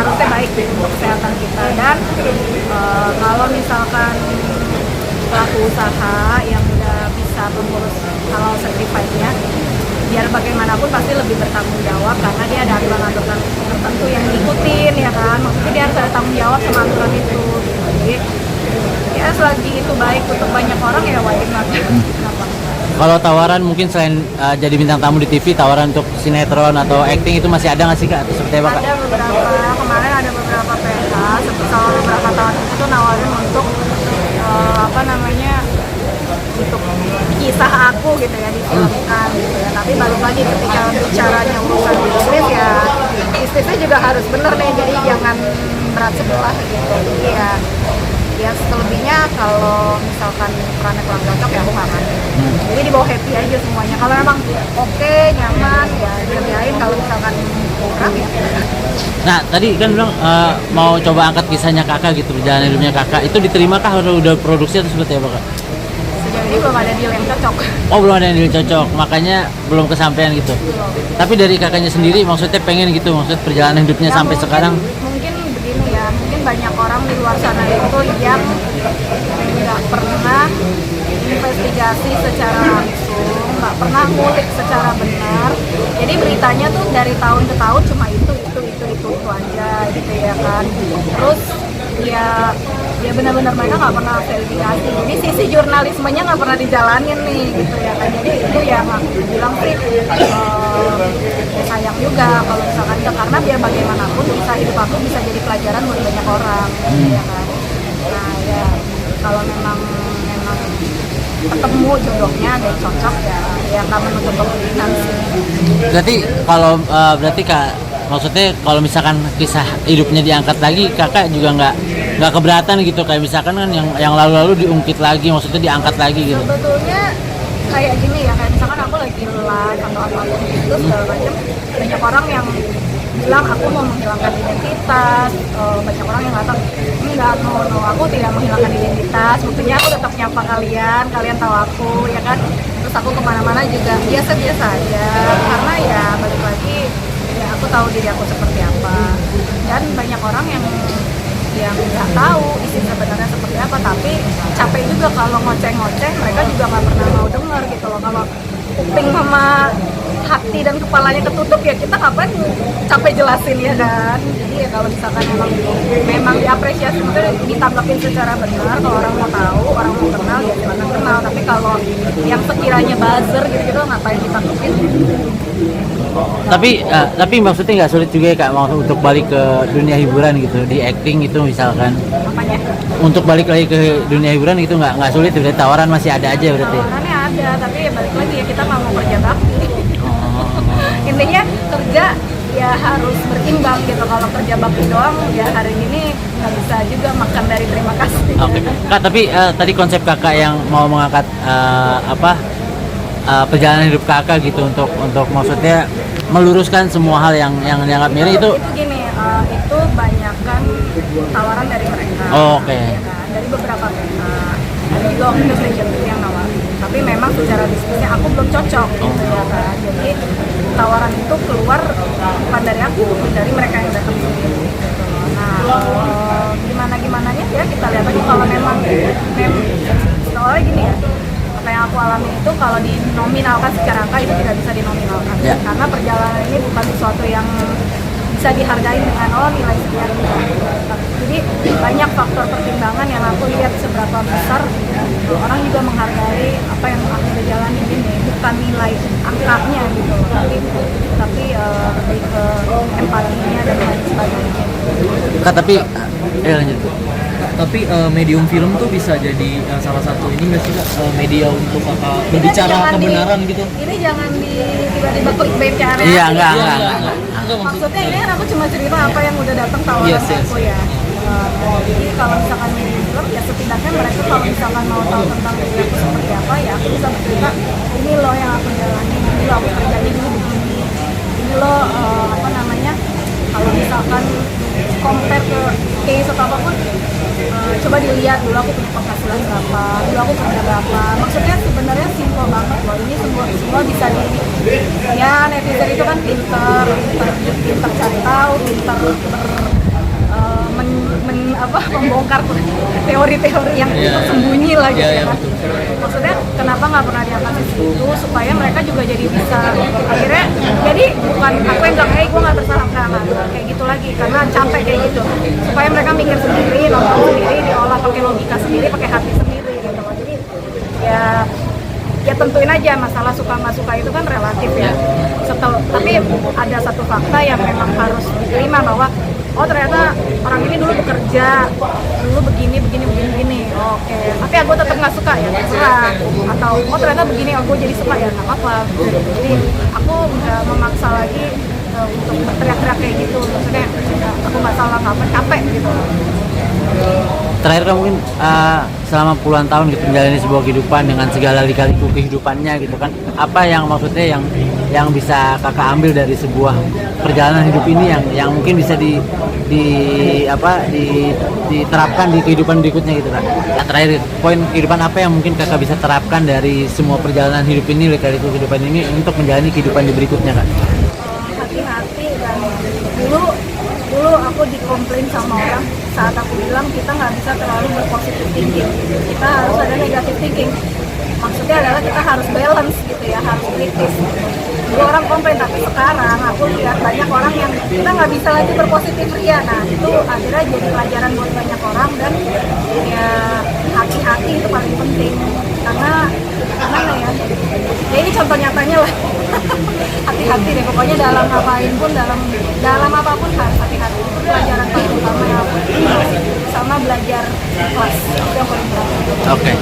harusnya baik untuk kesehatan kita. Dan kalau misalkan pelaku usaha yang udah bisa mengurus halal certified-nya, biar bagaimanapun pasti lebih bertanggung jawab karena dia ada aturan-aturan tertentu yang diikutin ya kan, maksudnya dia harus ada tanggung jawab sama aturan itu gitu. Jadi ya selagi itu baik untuk banyak orang ya wajib banget. Kalau tawaran mungkin selain jadi bintang tamu di TV, tawaran untuk sinetron atau acting itu masih ada nggak sih Kak? Atau seperti apa Kak? Ada beberapa, kemarin ada beberapa PH sama beberapa tahun itu nawarin untuk apa namanya, untuk kisah aku gitu ya, difilmkan gitu ya. Tapi balik lagi ketika bicaranya urusan bisnis ya, bisnisnya juga harus bener nih, jadi jangan berat sebelah gitu. Jadi ya selebihnya kalau misalkan perannya kurang cocok ya aku nggak akan. Jadi dibawa happy aja semuanya. Kalau memang oke, nyaman ya dikerjain, kalau misalkan kurang ya. Nah tadi kan bilang mau coba angkat kisahnya kakak gitu, perjalanan hidupnya kakak, itu diterima kah atau udah produksi atau seperti apa Kak? Sejauh ini belum ada deal yang cocok. Oh belum ada yang cocok, makanya belum kesampaian gitu. Tapi dari kakaknya sendiri maksudnya pengen gitu, maksud perjalanan hidupnya Ya, sampai sekarang. Mungkin begini ya, mungkin banyak orang di luar sana itu yang nggak pernah investigasi secara langsung, nggak pernah ngulik secara benar. Jadi beritanya tuh dari tahun ke tahun cuma itu aja gitu ya kan. Terus ya benar-benar mereka nggak pernah verifikasi. Jadi sisi jurnalismenya nggak pernah dijalanin nih gitu ya kan. Jadi itu ya aku bilang sih sayang juga kalau misalkan enggak, karena biar bagaimanapun kisah hidup aku bisa jadi pelajaran buat banyak orang gitu ya kan. Nah ya kalau memang ketemu jodohnya ada yang cocok ya nggak menutup kemungkinan sih. Berarti kalau berarti Kak, maksudnya kalau misalkan kisah hidupnya diangkat lagi, kakak juga nggak keberatan gitu, kayak misalkan kan yang lalu-lalu diungkit lagi, maksudnya diangkat lagi gitu. Sebetulnya kayak gini ya, kayak misalkan aku lagi live atau apa gitu segala macam, banyak orang yang bilang aku mau menghilangkan identitas, banyak orang yang kata enggak, no, aku tidak menghilangkan identitas, buktinya aku tetap nyapa kalian tahu aku ya kan, terus aku kemana-mana juga biasa-biasa aja, karena ya balik lagi ya aku tahu diri aku seperti apa. Dan banyak orang yang nggak tahu isi sebenarnya seperti apa, tapi capek juga kalau ngoceh-ngoceh, mereka juga nggak pernah mau dengar gitu loh. Kalau kuping sama hati dan kepalanya ketutup ya kita ngapain capek jelasin ya kan. Jadi ya kalau misalkan memang diapresiasi, maksudnya ditanggapin secara benar, kalau orang mau tahu, orang mau kenal ya silakan kenal. Tapi kalau yang sekiranya buzzer gitu ngapain ditanggapin. Tapi maksudnya nggak sulit juga ya Kak, mau untuk balik ke dunia hiburan gitu, di acting gitu misalkan. Apanya? Untuk balik lagi ke dunia hiburan itu nggak sulit, berarti tawaran masih ada aja berarti. Tawarannya ada, tapi ya balik lagi ya kita mau kerja bakti. Intinya kerja ya harus berimbang gitu. Kalau kerja bakti doang ya hari ini nggak bisa juga makan dari terima kasih. Oke. Kak, tapi tadi konsep kakak yang mau mengangkat perjalanan hidup kakak gitu untuk maksudnya meluruskan semua hal yang dianggap miring itu gini, itu banyakkan tawaran dari mereka. Oh, oke. Ya kan? Dari beberapa pihak. Ada juga Oknum Fashion Week yang nawarin. Tapi memang secara bisnisnya aku belum cocok gitu ya kan. Jadi tawaran itu keluar bukan dari aku, dari mereka yang datang sendiri gitu. Nah, gimana-gimananya ya kita lihat aja. Kalau memang soalnya gini ya, apa yang aku alami itu kalau dinominalkan secara angka itu tidak bisa dinominalkan. Ya. Karena perjalanan ini bukan sesuatu yang bisa dihargai dengan nilai sekian. Jadi banyak faktor pertimbangan yang aku lihat seberapa besar orang juga menghargai apa yang aku udah jalani ini, bukan nilai angkanya gitu, tapi lebih ke empatinya dan lain sebagainya. Kak, tapi lanjut. Tapi medium film tuh bisa jadi salah satu ini nggak sih Kak, media untuk kakak berbicara kebenaran gitu. Ini jangan tiba-tiba clickbait ke area. Iya, enggak. Maksudnya ini kan aku cuma cerita apa yang udah datang tawaran aku ya. Jadi kalau misalkan medium film ya setidaknya mereka kalau misalkan mau tahu tentang diri aku seperti apa ya aku bisa bercerita, ini loh yang aku jalani, ini loh aku kerjain dulu begini, ini loh apa namanya, kalau misalkan compare ke case atau apapun, coba dilihat dulu aku punya penghasilan berapa, dulu aku kerja berapa. Maksudnya sebenarnya simpel banget loh, ini semua bisa ya netizen itu kan pinter cari tahu, pinter membongkar teori-teori yang tersembunyi lah gitu Iya, kan. Maksudnya kenapa nggak pernah diangkat sisi itu supaya mereka juga jadi bisa akhirnya jadi bukan aku yang bilang gue nggak bersalah nggak kayak gitu lagi karena capek kayak gitu supaya mereka mikir sendiri nonton sendiri diolah pakai logika sendiri pakai hati sendiri gitu loh. Jadi ya tentuin aja masalah suka nggak suka itu kan relatif ya. Tapi ada satu fakta yang memang harus diterima bahwa oh ternyata orang ini dulu bekerja dulu begini oke tapi aku tetap nggak suka ya terserah atau oh ternyata begini aku jadi suka ya nggak apa-apa. Jadi aku nggak memaksa lagi untuk berteriak-teriak kayak gitu maksudnya aku nggak salah nggak apa capek gitu. Terakhir kan mungkin selama puluhan tahun gitu menjalani sebuah kehidupan dengan segala lika-liku kehidupannya gitu kan, apa yang maksudnya yang bisa kakak ambil dari sebuah perjalanan hidup ini yang mungkin bisa diterapkan di kehidupan berikutnya gitu kan. Yang terakhir poin kehidupan apa yang mungkin kakak bisa terapkan dari semua perjalanan hidup ini, lika-liku kehidupan ini untuk menjalani kehidupan di berikutnya kan? Hati-hati dan dulu aku dikomplain sama orang saat aku bilang kita nggak bisa terlalu berpositif thinking, kita harus ada negatif thinking. Maksudnya adalah kita harus balance gitu ya, harus kritis. Dulu orang komplain, tapi sekarang aku lihat banyak orang yang kita nggak bisa lagi berpositif ria. Nah itu akhirnya jadi pelajaran buat banyak orang dan ya hati-hati itu paling penting karena gimana ya ini contoh nyatanya lah. Hati-hati deh pokoknya dalam ngapain pun dalam apapun harus hati-hati. Itu pelajaran paling utama yang aku sama belajar kelas itu yang paling penting. Oke.